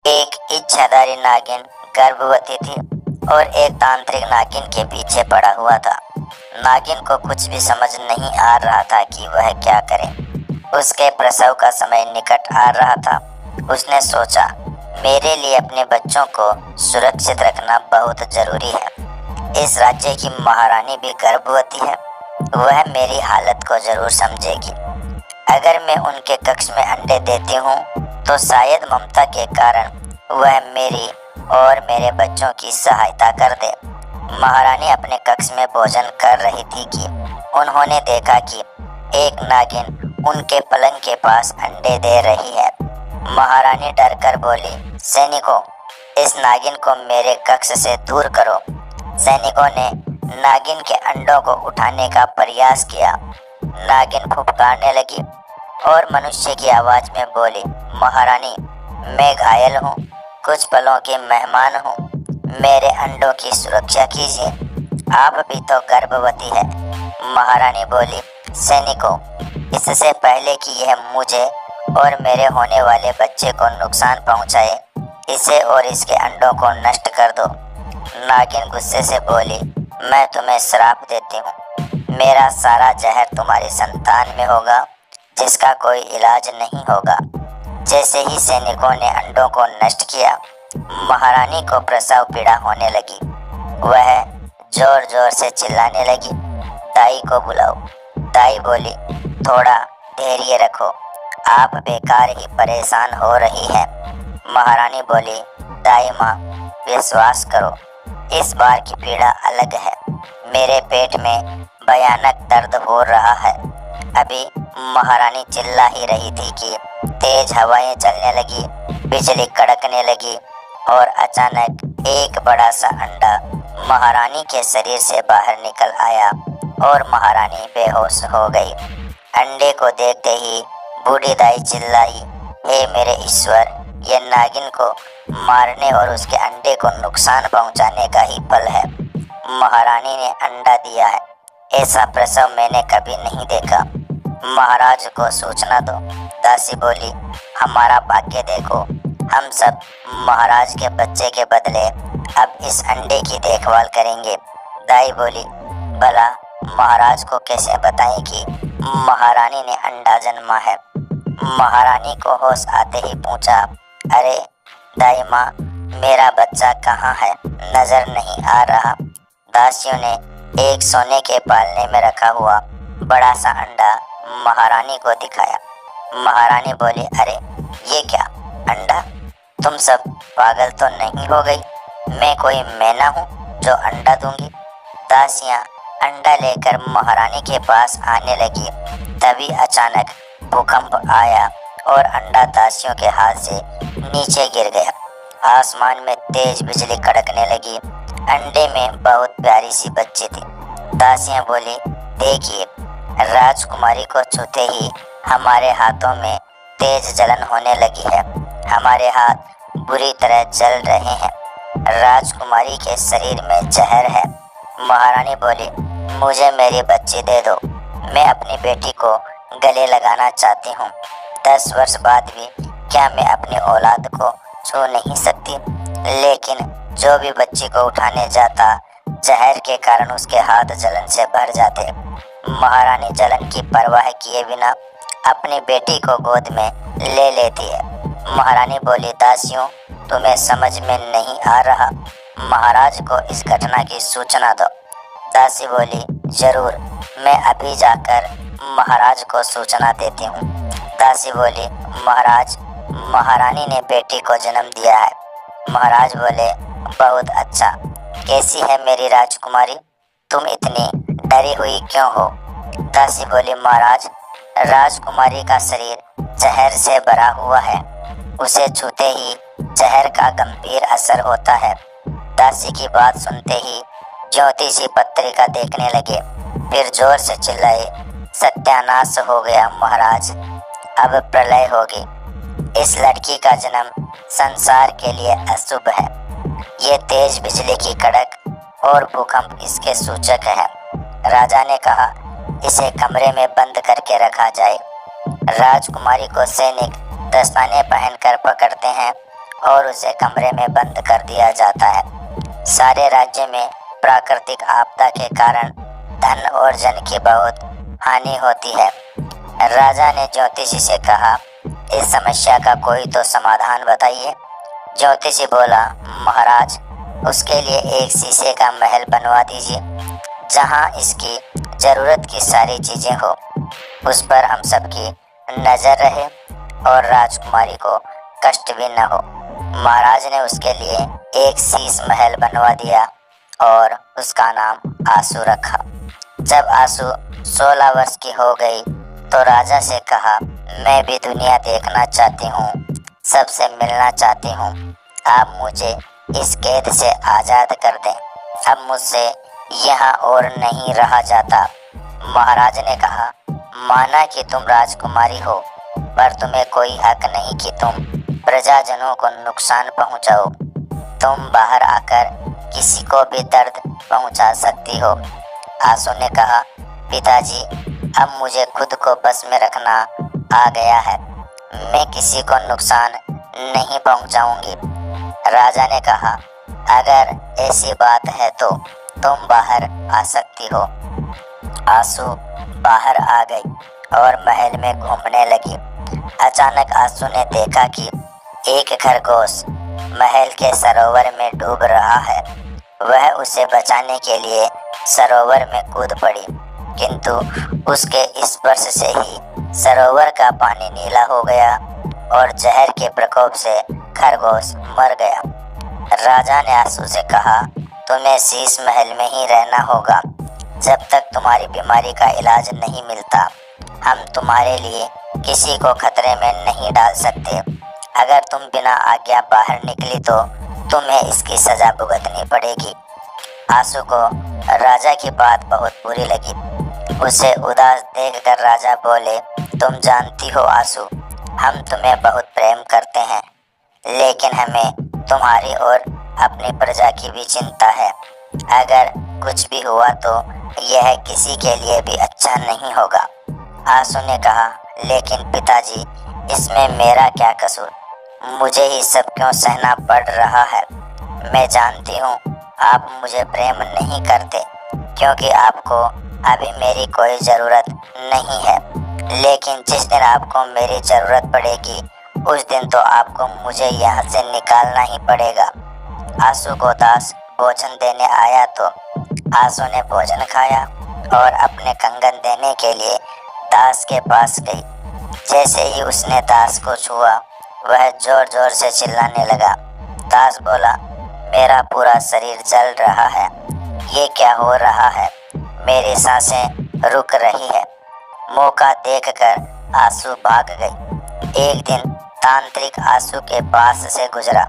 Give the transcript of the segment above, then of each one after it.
एक इच्छाधारी नागिन गर्भवती थी और एक तांत्रिक नागिन के पीछे पड़ा हुआ था। नागिन को कुछ भी समझ नहीं आ रहा था कि वह क्या करे। उसके प्रसव का समय निकट आ रहा था। उसने सोचा, मेरे लिए अपने बच्चों को सुरक्षित रखना बहुत जरूरी है। इस राज्य की महारानी भी गर्भवती है, वह मेरी हालत को जरूर समझेगी। अगर मैं उनके कक्ष में अंडे देती हूँ तो शायद ममता के कारण वह मेरी और मेरे बच्चों की सहायता कर दे। महारानी अपने कक्ष में भोजन कर रही थी कि उन्होंने देखा कि एक नागिन उनके पलंग के पास अंडे दे रही है। महारानी डर कर बोली, सैनिकों, इस नागिन को मेरे कक्ष से दूर करो। सैनिकों ने नागिन के अंडों को उठाने का प्रयास किया। नागिन फुफकारने लगी और मनुष्य की आवाज में बोली, महारानी, मैं घायल हूँ, कुछ पलों की मेहमान हूँ, मेरे अंडों की सुरक्षा कीजिए। आप भी तो गर्भवती है। महारानी बोली, सैनिकों, इससे पहले कि यह मुझे और मेरे होने वाले बच्चे को नुकसान पहुँचाए, इसे और इसके अंडों को नष्ट कर दो। नागिन गुस्से से बोली, मैं तुम्हें श्राप देती हूँ। मेरा सारा जहर तुम्हारी संतान में होगा, जिसका कोई इलाज नहीं होगा। जैसे ही सैनिकों ने अंडों को नष्ट किया, महारानी को प्रसव पीड़ा होने लगी। वह जोर जोर से चिल्लाने लगी, दाई को बुलाओ। दाई बोली, थोड़ा धैर्य रखो, आप बेकार ही परेशान हो रही है। महारानी बोली, दाई माँ, विश्वास करो, इस बार की पीड़ा अलग है। मेरे पेट में भयानक दर्द हो रहा है। अभी महारानी चिल्ला ही रही थी कि तेज हवाएं चलने लगी, बिजली कड़कने लगी और अचानक एक बड़ा सा अंडा महारानी के शरीर से बाहर निकल आया और महारानी बेहोश हो गई। अंडे को देखते ही बूढ़ी दाई चिल्लाई, हे मेरे ईश्वर, ये नागिन को मारने और उसके अंडे को नुकसान पहुंचाने का ही फल है। महारानी ने अंडा दिया है, ऐसा प्रसव मैंने कभी नहीं देखा। महाराज को सूचना दो। दासी बोली, हमारा भाग्य देखो, हम सब महाराज के बच्चे के बदले अब इस अंडे की देखभाल करेंगे। दाई बोली, भला महाराज को कैसे बताएं कि महारानी ने अंडा जन्मा है। महारानी को होश आते ही पूछा, अरे दाई माँ, मेरा बच्चा कहाँ है, नजर नहीं आ रहा। दासियों ने एक सोने के पालने में रखा हुआ बड़ा सा अंडा महारानी को दिखाया। महारानी बोली, अरे ये क्या अंडा, तुम सब पागल तो नहीं हो गई? मैं कोई मैना हूँ जो अंडा दूंगी? दासियाँ अंडा लेकर महारानी के पास आने लगी। तभी अचानक भूकंप आया और अंडा दासियों के हाथ से नीचे गिर गया। आसमान में तेज बिजली कड़कने लगी। अंडे में बहुत प्यारी सी बच्ची थी। दासियाँ बोली, देखिए, राजकुमारी को छूते ही हमारे हाथों में तेज जलन होने लगी है। हमारे हाथ बुरी तरह जल रहे हैं। राजकुमारी के शरीर में जहर है। महारानी बोली, मुझे मेरी बच्ची दे दो, मैं अपनी बेटी को गले लगाना चाहती हूँ। 10 वर्ष बाद भी क्या मैं अपनी औलाद को छू नहीं सकती? लेकिन जो भी बच्ची को उठाने जाता, जहर के कारण उसके हाथ जलन से भर जाते। महारानी जलन की परवाह किए बिना अपनी बेटी को गोद में ले लेती है। महारानी बोली, दासियों, तुम्हें समझ में नहीं आ रहा, महाराज को इस घटना की सूचना दो। दासी बोली, जरूर, मैं अभी जाकर महाराज को सूचना देती हूँ। दासी बोली, महाराज, महारानी ने बेटी को जन्म दिया है। महाराज बोले, बहुत अच्छा। कैसी है मेरी राजकुमारी? तुम इतनी डरी हुई क्यों हो? दासी बोली, महाराज, राजकुमारी का शरीर जहर से भरा हुआ है। उसे छूते ही जहर का गंभीर असर होता है। दासी की बात सुनते ही ज्योतिषी पत्रिका देखने लगे, फिर जोर से चिल्लाए, सत्यानाश हो गया महाराज, अब प्रलय होगी। इस लड़की का जन्म संसार के लिए अशुभ है। ये तेज बिजली की कड़क और भूकंप इसके सूचक है। राजा ने कहा, इसे कमरे में बंद करके रखा जाए। राजकुमारी को सैनिक दस्ताने पहनकर पकड़ते हैं और उसे कमरे में बंद कर दिया जाता है। सारे राज्य में प्राकृतिक आपदा के कारण धन और जन की बहुत हानि होती है। राजा ने ज्योतिषी से कहा, इस समस्या का कोई तो समाधान बताइए। ज्योतिषी बोला, महाराज, उसके लिए एक शीशे का महल बनवा दीजिए जहां इसकी जरूरत की सारी चीजें हो, उस पर हम सबकी नजर रहे और राजकुमारी को कष्ट भी न हो। महाराज ने उसके लिए एक शीश महल बनवा दिया और उसका नाम आंसू रखा। जब आंसू 16 वर्ष की हो गई तो राजा से कहा, मैं भी दुनिया देखना चाहती हूँ, सबसे मिलना चाहती हूँ। आप मुझे इस कैद से आज़ाद कर दें। अब मुझसे यहाँ और नहीं रहा जाता। महाराज ने कहा, माना कि तुम राजकुमारी हो, पर तुम्हें कोई हक नहीं कि तुम प्रजाजनों को नुकसान पहुँचाओ। तुम बाहर आकर किसी को भी दर्द पहुँचा सकती हो। आंसू ने कहा, पिताजी, अब मुझे खुद को बस में रखना आ गया है। मैं किसी को नुकसान नहीं पहुंचाऊंगी। राजा ने कहा, अगर ऐसी बात है तो तुम बाहर आ सकती हो। आंसू बाहर आ गई और महल में घूमने लगी। अचानक आंसू ने देखा कि एक खरगोश महल के सरोवर में डूब रहा है। वह उसे बचाने के लिए सरोवर में कूद पड़ी, किंतु उसके स्पर्श से ही सरोवर का पानी नीला हो गया और जहर के प्रकोप से खरगोश मर गया। राजा ने आंसू से कहा, तुम्हें शीश महल में ही रहना होगा जब तक तुम्हारी बीमारी का इलाज नहीं मिलता। हम तुम्हारे लिए किसी को खतरे में नहीं डाल सकते। अगर तुम बिना आज्ञा बाहर निकली तो तुम्हें इसकी सजा भुगतनी पड़ेगी। आंसू को राजा की बात बहुत बुरी लगी। उसे उदास देखकर राजा बोले, तुम जानती हो आंसू, हम तुम्हें बहुत प्रेम करते हैं, लेकिन हमें तुम्हारी और अपनी प्रजा की भी चिंता है। अगर कुछ भी हुआ तो यह किसी के लिए भी अच्छा नहीं होगा। आंसू ने कहा, लेकिन पिताजी, इसमें मेरा क्या कसूर? मुझे ही सब क्यों सहना पड़ रहा है? मैं जानती हूँ आप मुझे प्रेम नहीं करते, क्योंकि आपको अभी मेरी कोई ज़रूरत नहीं है। लेकिन जिस दिन आपको मेरी ज़रूरत पड़ेगी, उस दिन तो आपको मुझे यहाँ से निकालना ही पड़ेगा। आंसू को दास भोजन देने आया तो आंसू ने भोजन खाया और अपने कंगन देने के लिए दास के पास गई। जैसे ही उसने दास को छुआ, वह जोर जोर से चिल्लाने लगा। दास बोला, मेरा पूरा शरीर जल रहा है, ये क्या हो रहा है? मेरी सांसें रुक रही है। मौका देखकर आंसू भाग गई। एक दिन तांत्रिक आंसू के पास से गुजरा।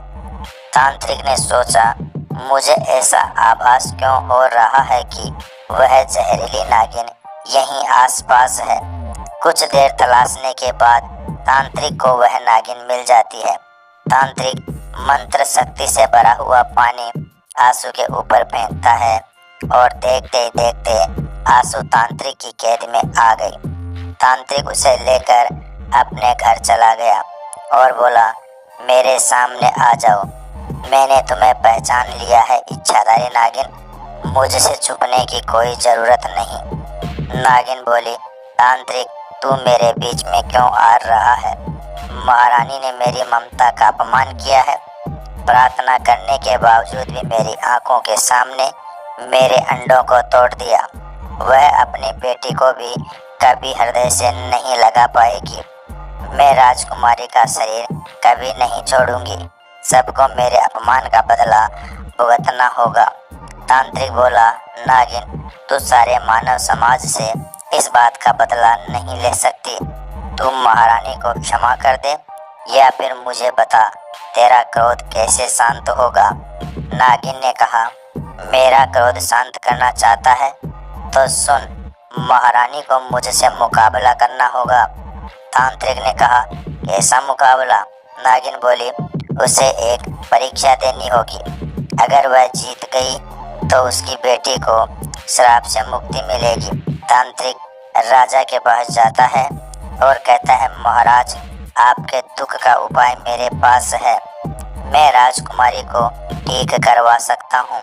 तांत्रिक ने सोचा, मुझे ऐसा आभास क्यों हो रहा है कि वह जहरीली नागिन यहीं आसपास है। कुछ देर तलाशने के बाद तांत्रिक को वह नागिन मिल जाती है। तांत्रिक मंत्र शक्ति से भरा हुआ पानी आंसू के ऊपर फेंकता है और देखते ही देखते आंसू तांत्रिक की कैद में आ गई। तांत्रिक उसे लेकर अपने घर चला गया और बोला, मेरे सामने आ जाओ, मैंने तुम्हें पहचान लिया है इच्छाधारी नागिन, मुझसे छुपने की कोई ज़रूरत नहीं। नागिन बोली, तांत्रिक, तू मेरे बीच में क्यों आ रहा है? महारानी ने मेरी ममता का अपमान किया है। प्रार्थना करने के बावजूद भी मेरी आंखों के सामने मेरे अंडों को तोड़ दिया। वह अपनी बेटी को भी कभी हृदय से नहीं लगा पाएगी। मैं राजकुमारी का शरीर कभी नहीं छोड़ूंगी। सबको मेरे अपमान का बदला भुगतना होगा। तांत्रिक बोला, नागिन, तू सारे मानव समाज से इस बात का बदला नहीं ले सकती। तुम महारानी को क्षमा कर दे या फिर मुझे बता, तेरा क्रोध कैसे शांत होगा? नागिन ने कहा, मेरा क्रोध शांत करना चाहता है तो सुन, महारानी को मुझसे मुकाबला करना होगा। तांत्रिक ने कहा, कैसा मुकाबला? नागिन बोली, उसे एक परीक्षा देनी होगी। अगर वह जीत गई तो उसकी बेटी को श्राप से मुक्ति मिलेगी। तांत्रिक राजा के पास जाता है और कहता है, महाराज, आपके दुख का उपाय मेरे पास है। मैं राजकुमारी को ठीक करवा सकता हूँ,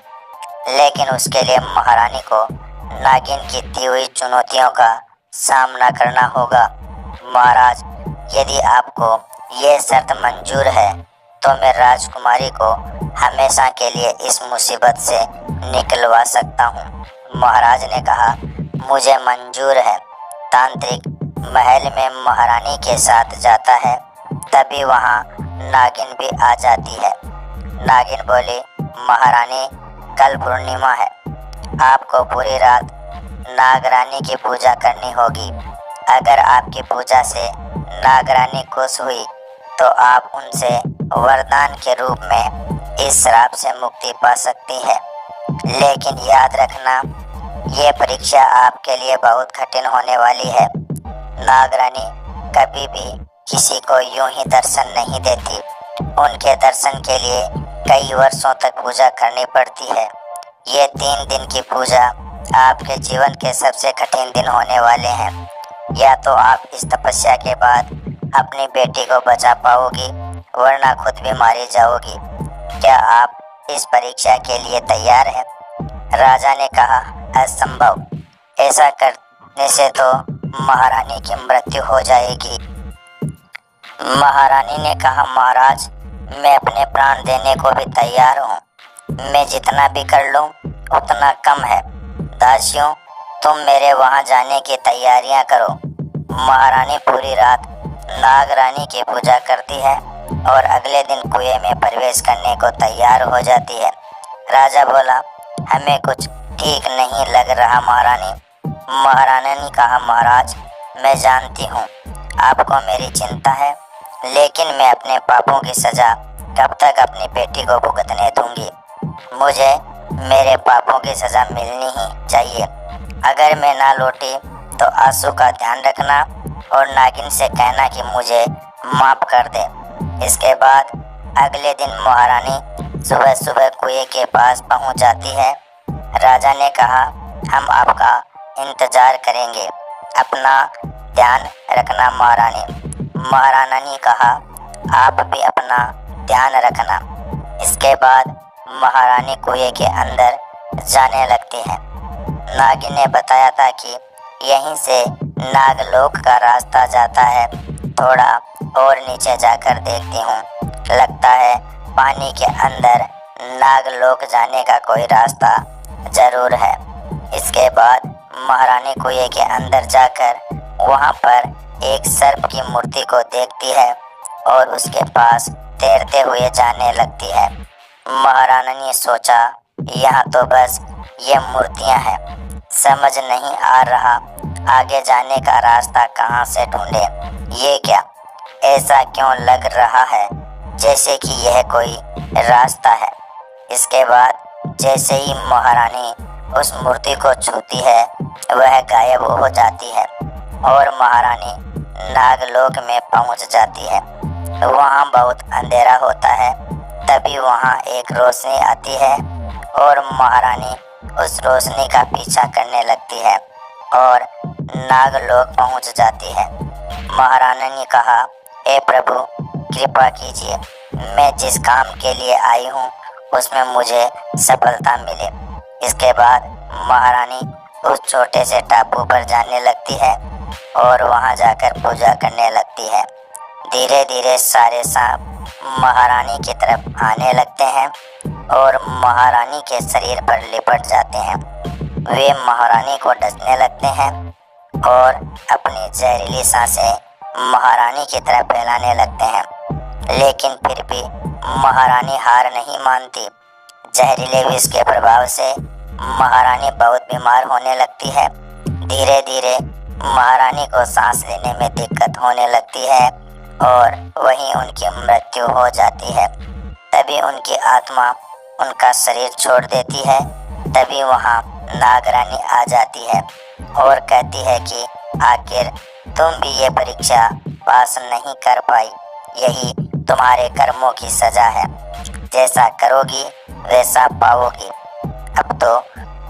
लेकिन उसके लिए महारानी को नागिन की दी हुई चुनौतियों का सामना करना होगा। महाराज, यदि आपको ये शर्त मंजूर है तो मैं राजकुमारी को हमेशा के लिए इस मुसीबत से निकलवा सकता हूँ। महाराज ने कहा, मुझे मंजूर है। तांत्रिक महल में महारानी के साथ जाता है, तभी वहाँ नागिन भी आ जाती है। नागिन बोली, महारानी, कल पूर्णिमा है, आपको पूरी रात नागरानी की पूजा करनी होगी। अगर आपकी पूजा से नागरानी खुश हुई तो आप उनसे वरदान के रूप में इस श्राप से मुक्ति पा सकती है। लेकिन याद रखना, ये परीक्षा आपके लिए बहुत कठिन होने वाली है। नागरानी कभी भी किसी को यूं ही दर्शन नहीं देती। उनके दर्शन के लिए कई वर्षों तक पूजा करनी पड़ती है। ये 3 दिन की पूजा आपके जीवन के सबसे कठिन दिन होने वाले हैं। या तो आप इस तपस्या के बाद अपनी बेटी को बचा पाओगी, वरना खुद भी मारी जाओगी। क्या आप इस परीक्षा के लिए तैयार हैं? राजा ने कहा, असंभव, ऐसा करने से तो महारानी की मृत्यु हो जाएगी। महारानी ने कहा, महाराज, मैं अपने प्राण देने को भी तैयार हूँ। मैं जितना भी कर लूँ उतना कम है। दासियों, तुम मेरे वहाँ जाने की तैयारियाँ करो। महारानी पूरी रात नागरानी की पूजा करती है और अगले दिन कुएं में प्रवेश करने को तैयार हो जाती है। राजा बोला, हमें कुछ ठीक नहीं लग रहा महारानी। महारानी ने कहा, महाराज, मैं जानती हूँ आपको मेरी चिंता है, लेकिन मैं अपने पापों की सजा कब तक अपनी बेटी को भुगतने दूंगी। मुझे मेरे पापों की सजा मिलनी ही चाहिए। अगर मैं ना लौटी तो आंसू का ध्यान रखना और नागिन से कहना कि मुझे माफ कर दे। इसके बाद अगले दिन महारानी सुबह सुबह कुएं के पास पहुंच जाती है। राजा ने कहा, हम आपका इंतजार करेंगे, अपना ध्यान रखना महारानी। महारानी ने कहा, आप भी अपना ध्यान रखना। इसके बाद महारानी कुएं के अंदर जाने लगती है। नागिन ने बताया था कि यहीं से नागलोक का रास्ता जाता है। थोड़ा और नीचे जाकर देखती हूँ, लगता है पानी के अंदर नागलोक जाने का कोई रास्ता जरूर है। इसके बाद महारानी कुएं के अंदर जाकर वहाँ पर एक सर्प की मूर्ति को देखती है और उसके पास तैरते हुए जाने लगती है। महारानी ने सोचा, यहाँ तो बस ये मूर्तियाँ हैं, समझ नहीं आ रहा आगे जाने का रास्ता कहाँ से ढूंढे। ये क्या, ऐसा क्यों लग रहा है जैसे कि यह कोई रास्ता है। इसके बाद जैसे ही महारानी उस मूर्ति को छूती है, वह गायब हो जाती है और महारानी नागलोक में पहुंच जाती है। वहाँ बहुत अंधेरा होता है। तभी वहाँ एक रोशनी आती है और महारानी उस रोशनी का पीछा करने लगती है और नागलोक पहुंच जाती है। महारानी ने कहा, हे प्रभु, कृपा कीजिए, मैं जिस काम के लिए आई हूँ उसमें मुझे सफलता मिले। इसके बाद महारानी उस छोटे से टापू पर जाने लगती है और वहाँ जाकर पूजा करने लगती है। धीरे धीरे सारे सांप महारानी की तरफ आने लगते हैं और महारानी के शरीर पर लिपट जाते हैं। वे महारानी को डसने लगते हैं और अपनी जहरीली सांसें महारानी की तरफ फैलाने लगते हैं। लेकिन फिर भी महारानी हार नहीं मानती। जहरीले विष के प्रभाव से महारानी बहुत बीमार होने लगती है। धीरे धीरे महारानी को सांस लेने में दिक्कत होने लगती है और वहीं उनकी मृत्यु हो जाती है। तभी उनकी आत्मा उनका शरीर छोड़ देती है। तभी वहाँ नागरानी आ जाती है और कहती है कि आखिर तुम भी ये परीक्षा पास नहीं कर पाई, यही तुम्हारे कर्मों की सजा है। जैसा करोगी वैसा पाओगी। अब तो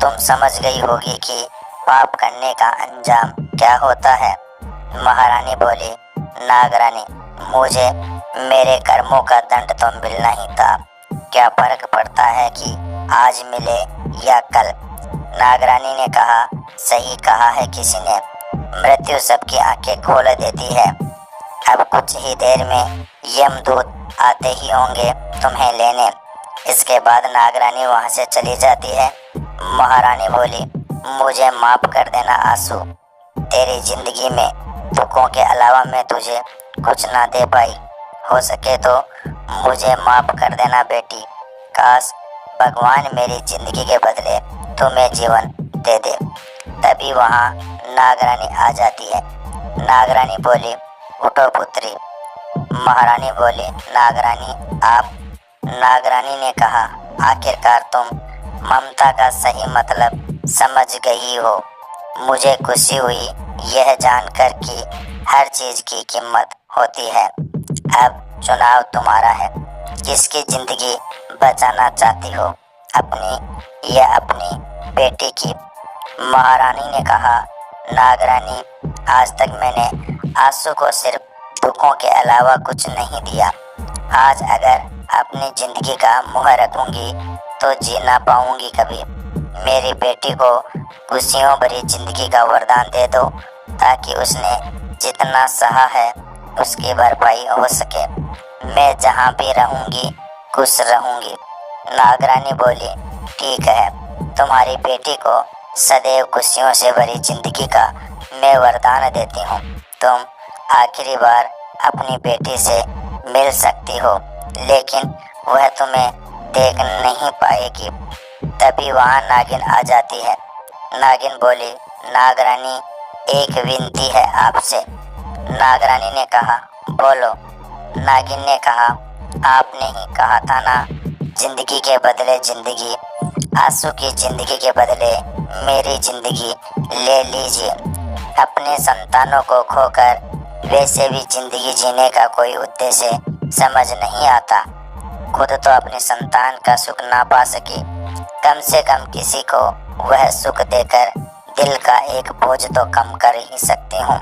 तुम समझ गई होगी कि पाप करने का अंजाम क्या होता है। महारानी बोली, नागरानी, मुझे मेरे कर्मों का दंड तो मिलना ही था। क्या फर्क पड़ता है कि आज मिले या कल। नागरानी ने कहा, सही कहा है किसी ने, मृत्यु सबकी आंखें खोल देती है। अब कुछ ही देर में यमदूत आते ही होंगे तुम्हें लेने। इसके बाद नागरानी वहां से चली जाती है। महारानी बोली, मुझे माफ कर देना आंसू, तेरी जिंदगी में दुखों के अलावा मैं तुझे कुछ ना दे पाई। हो सके तो मुझे माफ कर देना बेटी। काश भगवान मेरी जिंदगी के बदले तुम्हें जीवन दे दे। तभी वहाँ नागरानी आ जाती है। नागरानी बोली, उठो पुत्री। महारानी बोली, नागरानी आप? नागरानी ने कहा, आखिरकार तुम ममता का सही मतलब समझ गई हो। मुझे खुशी हुई यह जानकर कि हर चीज की कीमत होती है। अब चुनाव तुम्हारा है, किसकी जिंदगी बचाना चाहती हो, अपनी या अपनी बेटी की? महारानी ने कहा, नागरानी आज तक मैंने आंसू को सिर्फ दुखों के अलावा कुछ नहीं दिया। आज अगर अपनी जिंदगी का मुँह रखूंगी तो जी ना पाऊंगी कभी। मेरी बेटी को खुशियों भरी जिंदगी का वरदान दे दो ताकि उसने जितना सहा है उसकी भरपाई हो सके। मैं जहाँ भी रहूंगी खुश रहूंगी। नागरानी बोली, ठीक है, तुम्हारी बेटी को सदैव खुशियों से भरी जिंदगी का मैं वरदान देती हूँ। तुम आखिरी बार अपनी बेटी से मिल सकती हो, लेकिन वह तुम्हें देख नहीं पाएगी। तभी वहाँ नागिन आ जाती है। नागिन बोली, नागरानी एक विनती है आपसे। नागरानी ने कहा, बोलो। नागिन ने कहा, आपने ही कहा था ना, जिंदगी के बदले जिंदगी, आंसू की जिंदगी के बदले मेरी जिंदगी ले लीजिए। अपने संतानों को खोकर वैसे भी जिंदगी जीने का कोई उद्देश्य समझ नहीं आता। खुद तो अपने संतान का सुख ना पा सकी, कम से कम किसी को वह सुख देकर दिल का एक बोझ तो कम कर ही सकती हूँ।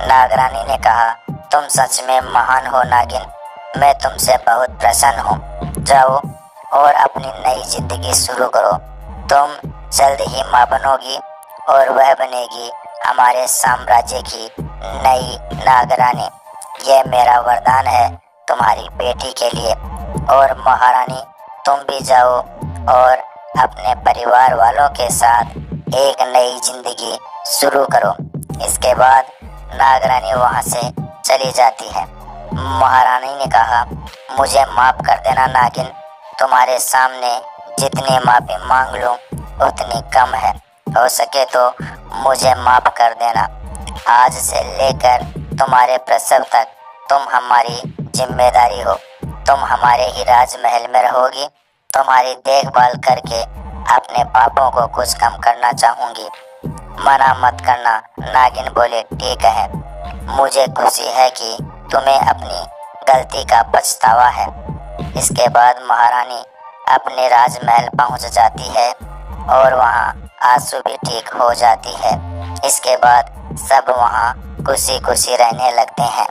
नागरानी ने कहा, तुम सच में महान हो नागिन, मैं तुमसे बहुत प्रसन्न हूँ। जाओ और अपनी नई जिंदगी शुरू करो। तुम जल्द ही माँ बनोगी और वह बनेगी हमारे साम्राज्य की नई नागरानी। यह मेरा वरदान है तुम्हारी बेटी के लिए। और महारानी तुम भी जाओ और अपने परिवार वालों के साथ एक नई जिंदगी शुरू करो। इसके बाद नागरानी वहाँ से चली जाती है। महारानी ने कहा, मुझे माफ कर देना नागिन, तुम्हारे सामने जितनी माफी मांग लूं उतनी कम है। हो सके तो मुझे माफ कर देना। आज से लेकर तुम्हारे प्रसव तक तुम हमारी जिम्मेदारी हो। तुम हमारे ही राजमहल में रहोगी। तुम्हारी देखभाल करके अपने पापों को कुछ कम करना चाहूंगी। मना मत करना। नागिन बोले, ठीक है, मुझे खुशी है कि तुम्हें अपनी गलती का पछतावा है। इसके बाद महारानी अपने राजमहल पहुंच जाती है और वहां आंसू भी ठीक हो जाती है। इसके बाद सब वहां खुशी खुशी रहने लगते हैं।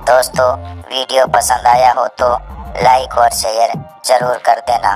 दोस्तों, वीडियो पसंद आया हो तो लाइक और शेयर जरूर कर देना।